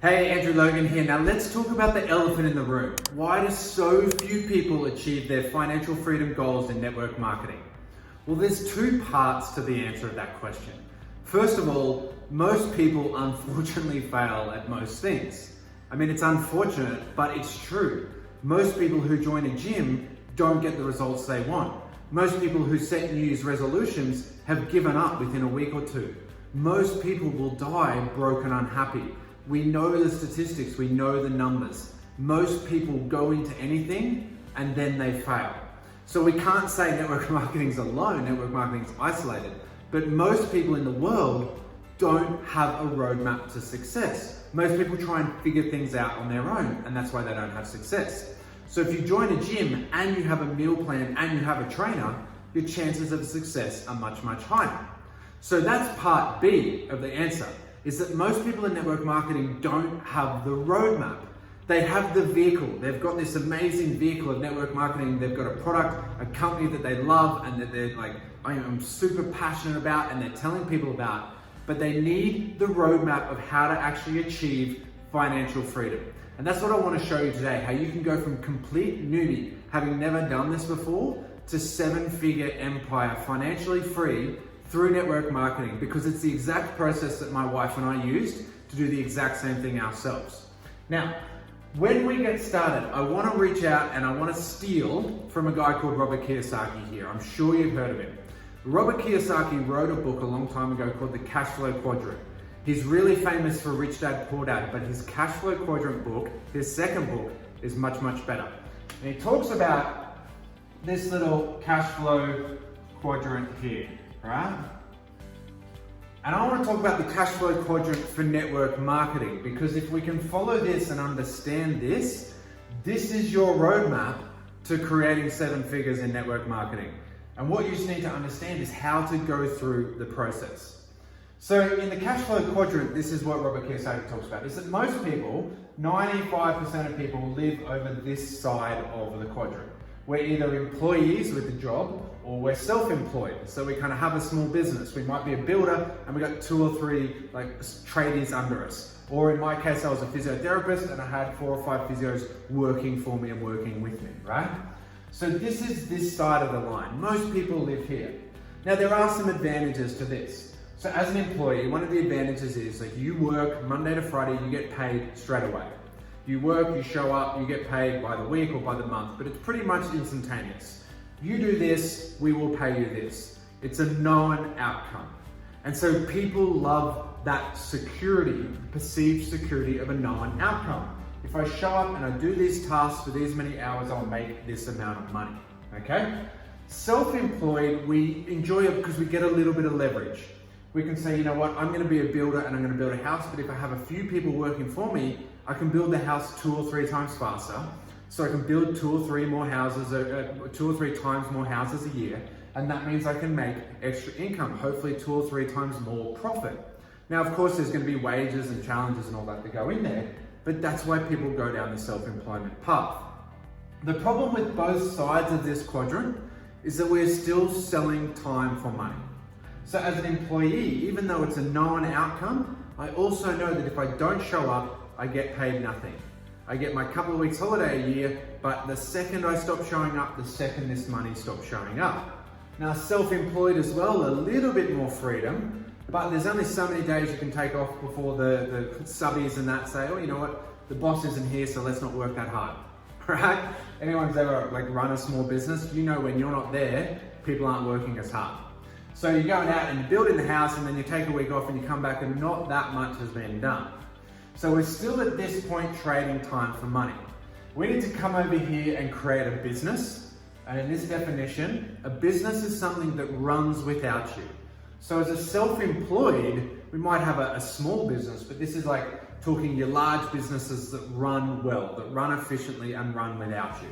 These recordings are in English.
Hey, Andrew Logan here. Now let's talk about the elephant in the room. Why do so few people achieve their financial freedom goals in network marketing? Well, there's two parts to the answer of that question. First of all, most people unfortunately fail at most things. I mean, it's unfortunate, but it's true. Most people who join a gym don't get the results they want. Most people who set New Year's resolutions have given up within a week or two. Most people will die broke and unhappy. We know the statistics, we know the numbers. Most people go into anything and then they fail. So we can't say network marketing's alone, network marketing's isolated, but most people in the world don't have a roadmap to success. Most people try and figure things out on their own, and that's why they don't have success. So if you join a gym and you have a meal plan and you have a trainer, your chances of success are much, much higher. So that's part B of the answer, is that most people in network marketing don't have the roadmap. They have the vehicle. They've got this amazing vehicle of network marketing. They've got a product, a company that they love and that they're like, I'm super passionate about and they're telling people about, but they need the roadmap of how to actually achieve financial freedom. And that's what I want to show you today, how you can go from complete newbie, having never done this before, to seven-figure empire, financially free, through network marketing, because it's the exact process that my wife and I used to do the exact same thing ourselves. Now, when we get started, I want to reach out and I want to steal from a guy called Robert Kiyosaki here. I'm sure you've heard of him. Robert Kiyosaki wrote a book a long time ago called The Cash Flow Quadrant. He's really famous for Rich Dad, Poor Dad, but his Cash Flow Quadrant book, his second book, is much, much better. And he talks about this little cash flow quadrant here. Right? And I want to talk about the cash flow quadrant for network marketing, because if we can follow this and understand this, this is your roadmap to creating seven figures in network marketing. And what you just need to understand is how to go through the process. So in the cash flow quadrant, this is what Robert Kiyosaki talks about, is that most people, 95% of people live over this side of the quadrant. We're either employees with a job or we're self-employed. So we kind of have a small business. We might be a builder and we got 2 or 3 like tradies under us. Or in my case, I was a physiotherapist and I had 4 or 5 physios working for me and working with me, right? So this is this side of the line. Most people live here. Now there are some advantages to this. So as an employee, one of the advantages is that you work Monday to Friday, you get paid straight away. You work, you show up, you get paid by the week or by the month, but it's pretty much instantaneous. You do this, we will pay you this. It's a known outcome. And so people love that security, perceived security of a known outcome. If I show up and I do these tasks for these many hours, I'll make this amount of money, okay? Self-employed, we enjoy it because we get a little bit of leverage. We can say, you know what, I'm gonna be a builder and I'm gonna build a house, but if I have a few people working for me, I can build the house 2 or 3 times faster. So I can build 2 or 3 more houses, 2 or 3 times more houses a year. And that means I can make extra income, hopefully 2 or 3 times more profit. Now, of course, there's gonna be wages and challenges and all that that go in there, but that's why people go down the self-employment path. The problem with both sides of this quadrant is that we're still selling time for money. So as an employee, even though it's a known outcome, I also know that if I don't show up, I get paid nothing. I get my couple of weeks holiday a year, but the second I stop showing up, the second this money stops showing up. Now self-employed as well, a little bit more freedom, but there's only so many days you can take off before the subbies and that say, oh, you know what, the boss isn't here, so let's not work that hard, right? Anyone's ever like run a small business, you know when you're not there, people aren't working as hard. So you're going out and you're building the house and then you take a week off and you come back and not that much has been done. So we're still at this point trading time for money. We need to come over here and create a business. And in this definition, a business is something that runs without you. So as a self-employed, we might have a small business, but this is like talking your large businesses that run well, that run efficiently and run without you.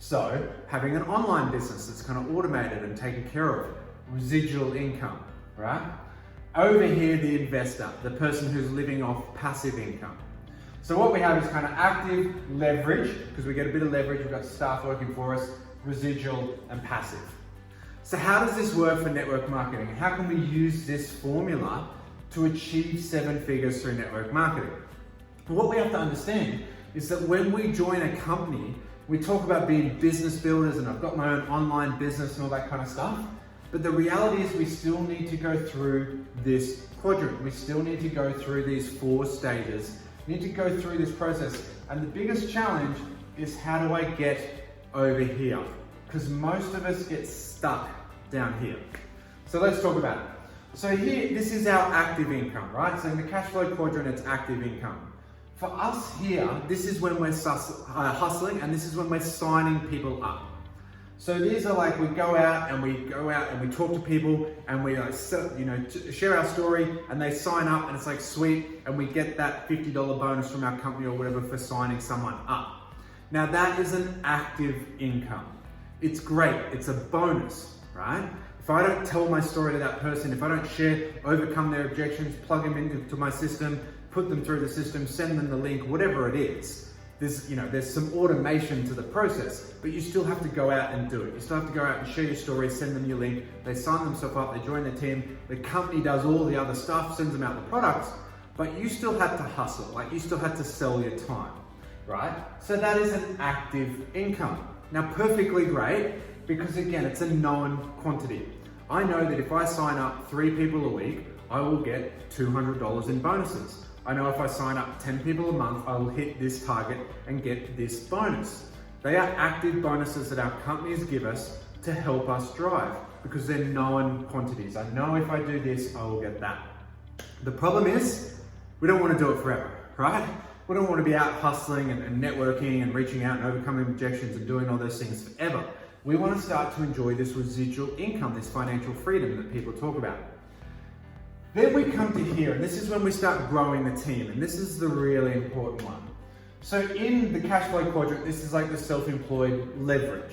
So having an online business that's kind of automated and taken care of, residual income, right? Over here, the investor, the person who's living off passive income. So what we have is kind of active leverage, because we get a bit of leverage, we've got staff working for us, residual and passive. So how does this work for network marketing? How can we use this formula to achieve 7 figures through network marketing? What we have to understand is that when we join a company, we talk about being business builders and I've got my own online business and all that kind of stuff. But the reality is we still need to go through this quadrant. We still need to go through these 4 stages. We need to go through this process. And the biggest challenge is, how do I get over here? Because most of us get stuck down here. So let's talk about it. So here, this is our active income, right? So in the cash flow quadrant, it's active income. For us here, this is when we're hustling, and this is when we're signing people up. So these are like, we go out and we talk to people and we share our story and they sign up and it's like sweet, and we get that $50 bonus from our company or whatever for signing someone up. Now that is an active income. It's great, it's a bonus, right? If I don't tell my story to that person, if I don't share, overcome their objections, plug them into my system, put them through the system, send them the link, whatever it is, there's some automation to the process, but you still have to go out and do it. You still have to go out and share your story, send them your link, they sign themselves up, they join the team, the company does all the other stuff, sends them out the products, but you still have to hustle, like you still have to sell your time, right? So that is an active income. Now, perfectly great, because again, it's a known quantity. I know that if I sign up 3 people a week, I will get $200 in bonuses. I know if I sign up 10 people a month, I will hit this target and get this bonus. They are active bonuses that our companies give us to help us drive, because they're known quantities. I know if I do this, I will get that. The problem is, we don't want to do it forever, right? We don't want to be out hustling and networking and reaching out and overcoming objections and doing all those things forever. We want to start to enjoy this residual income, this financial freedom that people talk about. Then we come to here, and this is when we start growing the team, and this is the really important one. So in the cash flow quadrant, this is like the self-employed leverage.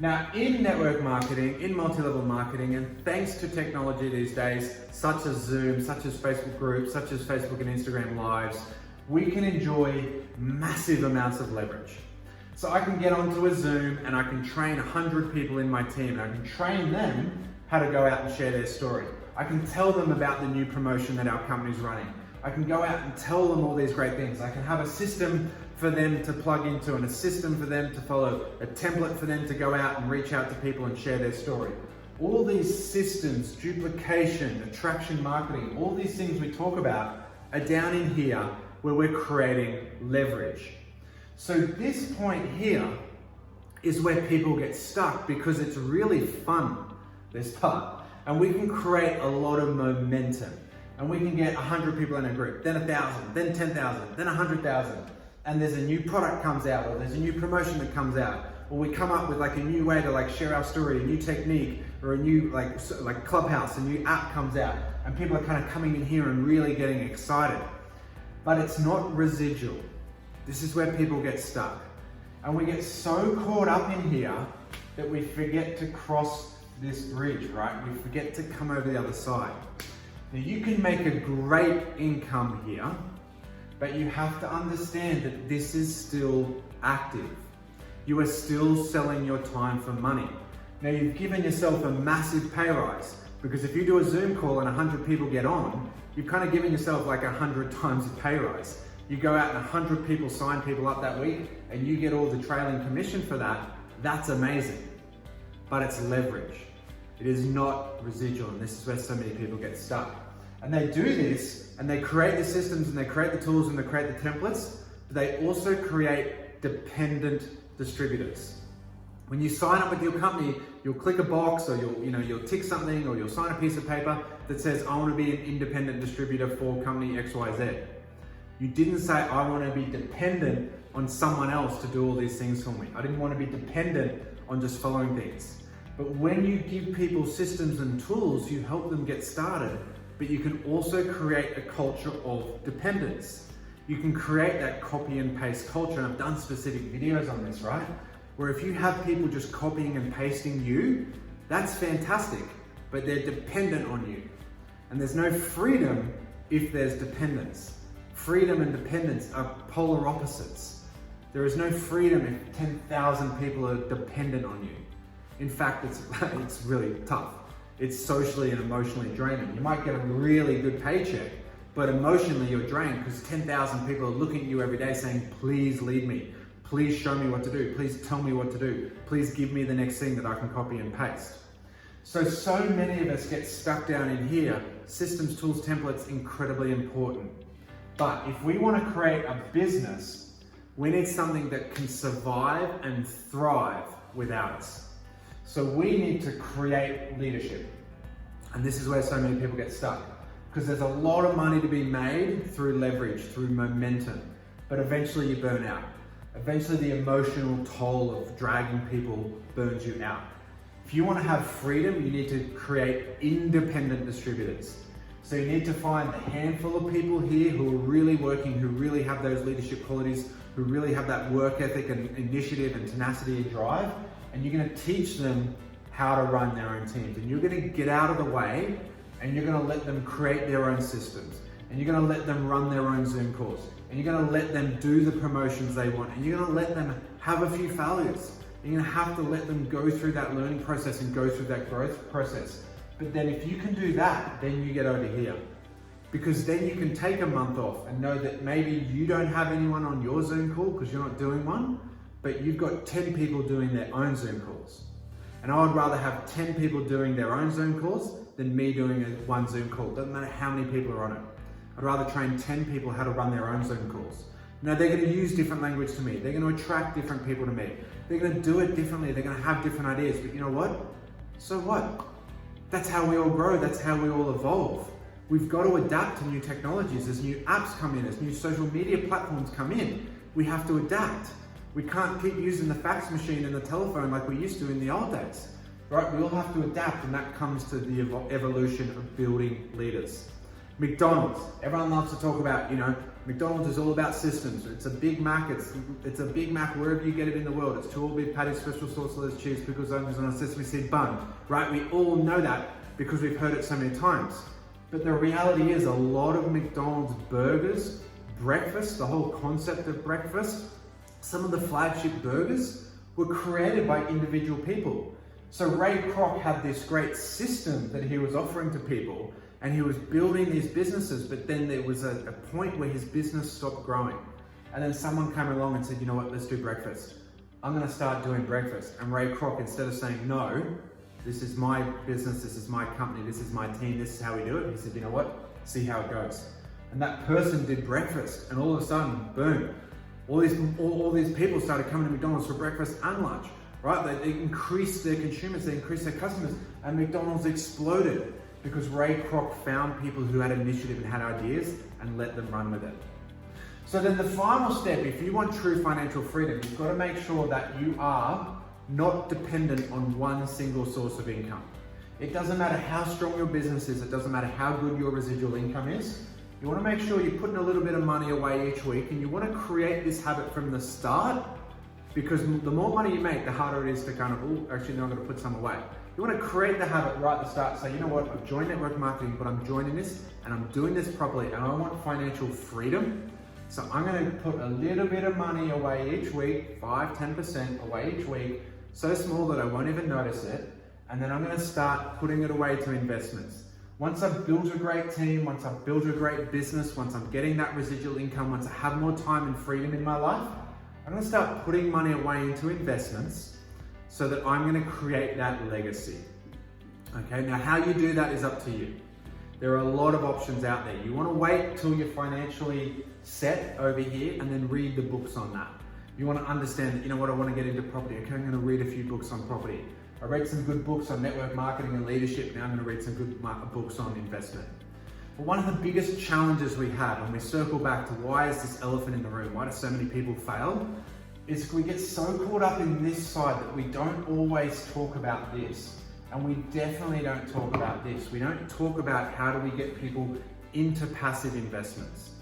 Now in network marketing, in multi-level marketing, and thanks to technology these days, such as Zoom, such as Facebook groups, such as Facebook and Instagram lives, we can enjoy massive amounts of leverage. So I can get onto a Zoom and I can train 100 people in my team, and I can train them how to go out and share their story. I can tell them about the new promotion that our company's running. I can go out and tell them all these great things. I can have a system for them to plug into and a system for them to follow, a template for them to go out and reach out to people and share their story. All these systems, duplication, attraction marketing, all these things we talk about are down in here where we're creating leverage. So this point here is where people get stuck, because it's really fun, this part. And we can create a lot of momentum, and we can get 100 people in a group, then 1,000, then 10,000, then 100,000. And there's a new product comes out, or there's a new promotion that comes out, or we come up with like a new way to like share our story, a new technique, or a new like Clubhouse, a new app comes out, and people are kind of coming in here and really getting excited. But it's not residual. This is where people get stuck. And we get so caught up in here that we forget to cross this bridge, right? We forget to come over the other side. Now you can make a great income here, but you have to understand that this is still active. You are still selling your time for money. Now you've given yourself a massive pay rise, because if you do a Zoom call and 100 people get on, you've kind of given yourself like 100 times the pay rise. You go out and 100 people sign people up that week and you get all the trailing commission for that. That's amazing, but it's leverage. It is not residual, and this is where so many people get stuck. And they do this, and they create the systems, and they create the tools, and they create the templates, but they also create dependent distributors. When you sign up with your company, you'll click a box, or you'll tick something, or you'll sign a piece of paper that says, I want to be an independent distributor for company XYZ. You didn't say, I want to be dependent on someone else to do all these things for me. I didn't want to be dependent on just following things. But when you give people systems and tools, you help them get started, but you can also create a culture of dependence. You can create that copy and paste culture, and I've done specific videos on this, right? Where if you have people just copying and pasting you, that's fantastic, but they're dependent on you. And there's no freedom if there's dependence. Freedom and dependence are polar opposites. There is no freedom if 10,000 people are dependent on you. In fact, it's really tough. It's socially and emotionally draining. You might get a really good paycheck, but but emotionally you're drained because 10,000 people are looking at you every day saying, please lead me. Please show me what to do. Please tell me what to do. Please give me the next thing that I can copy and paste. So many of us get stuck down in here. Systems, tools, templates, incredibly important. But if we want to create a business, we need something that can survive and thrive without us. So we need to create leadership. And this is where so many people get stuck, because there's a lot of money to be made through leverage, through momentum, but eventually you burn out. Eventually the emotional toll of dragging people burns you out. If you want to have freedom, you need to create independent distributors. So you need to find a handful of people here who are really working, who really have those leadership qualities, who really have that work ethic and initiative and tenacity and drive, and you're going to teach them how to run their own teams. And you're going to get out of the way and you're going to let them create their own systems, and you're going to let them run their own Zoom calls, and you're going to let them do the promotions they want, and you're going to let them have a few failures. You're going to have to let them go through that learning process and go through that growth process. But then if you can do that, then you get over here. Because then you can take a month off and know that maybe you don't have anyone on your Zoom call because you're not doing one, but you've got 10 people doing their own Zoom calls. And I would rather have 10 people doing their own Zoom calls than me doing one Zoom call. Doesn't matter how many people are on it. I'd rather train 10 people how to run their own Zoom calls. Now they're going to use different language to me. They're going to attract different people to me. They're going to do it differently. They're going to have different ideas. But you know what? So what? That's how we all grow. That's how we all evolve. We've got to adapt to new technologies. As new apps come in, as new social media platforms come in, we have to adapt. We can't keep using the fax machine and the telephone like we used to in the old days, right? We all have to adapt, and that comes to the evolution of building leaders. McDonald's, everyone loves to talk about, McDonald's is all about systems. It's a Big Mac, it's a Big Mac wherever you get it in the world. It's 2 all-beef patties, special sauce, lettuce, cheese, pickles, onions, and a sesame seed bun, right? We all know that because we've heard it so many times. But the reality is a lot of McDonald's burgers, breakfast, the whole concept of breakfast, some of the flagship burgers were created by individual people. So Ray Kroc had this great system that he was offering to people, and he was building these businesses, but then there was a point where his business stopped growing. And then someone came along and said, you know what, let's do breakfast. I'm gonna start doing breakfast. And Ray Kroc, instead of saying, no, this is my business, this is my company, this is my team, this is how we do it, he said, you know what, see how it goes. And that person did breakfast, and all of a sudden, boom, all these people started coming to McDonald's for breakfast and lunch, right? They increased their consumers, they increased their customers, and McDonald's exploded because Ray Kroc found people who had initiative and had ideas and let them run with it. So then the final step, if you want true financial freedom, you've got to make sure that you are not dependent on one single source of income. It doesn't matter how strong your business is, it doesn't matter how good your residual income is. You want to make sure you're putting a little bit of money away each week, and you want to create this habit from the start, because the more money you make, the harder it is to kind of, actually no, I'm going to put some away. You want to create the habit right at the start. Say, you know what, I've joined network marketing, but I'm joining this and I'm doing this properly, and I want financial freedom. So I'm going to put a little bit of money away each week, 5, 10% away each week, so small that I won't even notice it. And then I'm going to start putting it away to investments. Once I've built a great team, once I've built a great business, once I'm getting that residual income, once I have more time and freedom in my life, I'm going to start putting money away into investments so that I'm going to create that legacy. Okay, now how you do that is up to you. There are a lot of options out there. You want to wait till you're financially set over here and then read the books on that. You want to understand that, you know what, I want to get into property. Okay, I'm going to read a few books on property. I read some good books on network marketing and leadership. Now I'm going to read some good books on investment. But one of the biggest challenges we have, and we circle back to why is this elephant in the room, why do so many people fail, is we get so caught up in this side that we don't always talk about this. And we definitely don't talk about this. We don't talk about how do we get people into passive investments.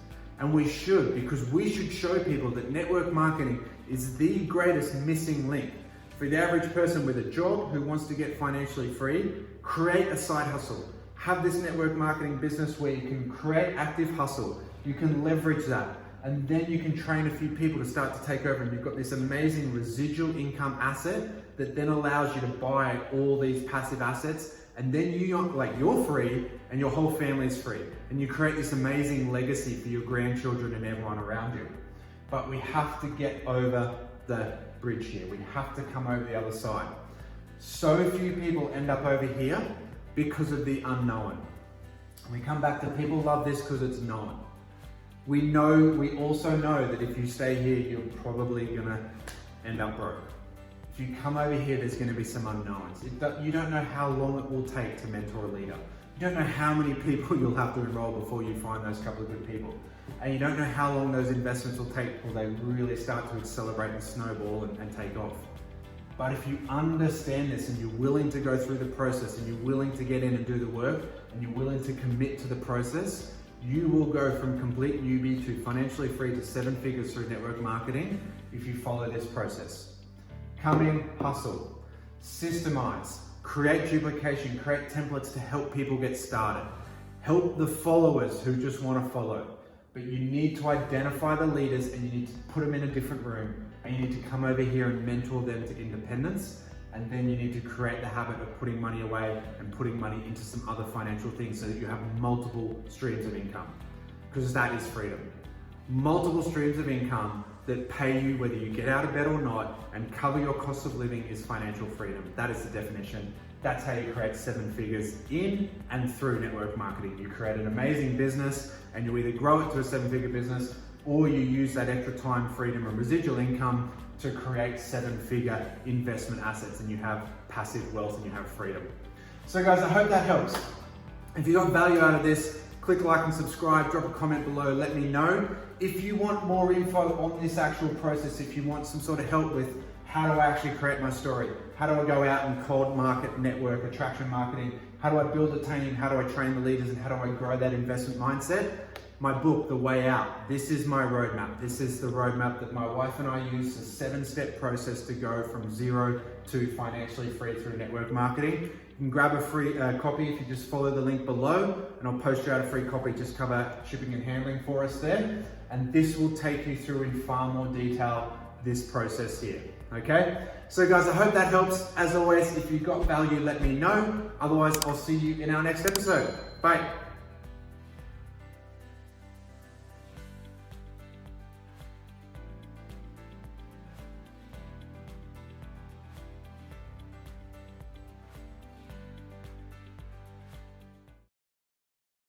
And we should, because we should show people that network marketing is the greatest missing link. For the average person with a job who wants to get financially free, create a side hustle. Have this network marketing business where you can create active hustle. You can leverage that. And then you can train a few people to start to take over, and you've got this amazing residual income asset that then allows you to buy all these passive assets And then you're free and your whole family's free. And you create this amazing legacy for your grandchildren and everyone around you. But we have to get over the bridge here. We have to come over the other side. So few people end up over here because of the unknown. We come back to people love this because it's known. We also know that if you stay here, you're probably gonna end up broke. If you come over here, there's gonna be some unknowns. You don't know how long it will take to mentor a leader. You don't know how many people you'll have to enroll before you find those couple of good people. And you don't know how long those investments will take before they really start to accelerate and snowball and take off. But if you understand this and you're willing to go through the process and you're willing to get in and do the work and you're willing to commit to the process, you will go from complete newbie to financially free to 7 figures through network marketing if you follow this process. Come in, hustle, systemize, create duplication, create templates to help people get started. Help the followers who just want to follow. But you need to identify the leaders and you need to put them in a different room. And you need to come over here and mentor them to independence. And then you need to create the habit of putting money away and putting money into some other financial things so that you have multiple streams of income. Because that is freedom. Multiple streams of income that pay you whether you get out of bed or not and cover your cost of living is financial freedom. That is the definition. That's how you create 7 figures in and through network marketing. You create an amazing business and you either grow it to a 7-figure business or you use that extra time, freedom, and residual income to create 7-figure investment assets and you have passive wealth and you have freedom. So guys, I hope that helps. If you got value out of this, click like and subscribe, drop a comment below, let me know. If you want more info on this actual process, if you want some sort of help with how do I actually create my story, how do I go out and cold market, network, attraction marketing, how do I build a team, how do I train the leaders, and how do I grow that investment mindset? My book, The Way Out, this is my roadmap. This is the roadmap that my wife and I use, a 7-step process to go from 0 to financially free through network marketing. You can grab a free copy if you just follow the link below, and I'll post you out a free copy, just cover shipping and handling for us there. And this will take you through in far more detail this process here, okay? So guys, I hope that helps. As always, if you got value, let me know. Otherwise, I'll see you in our next episode. Bye.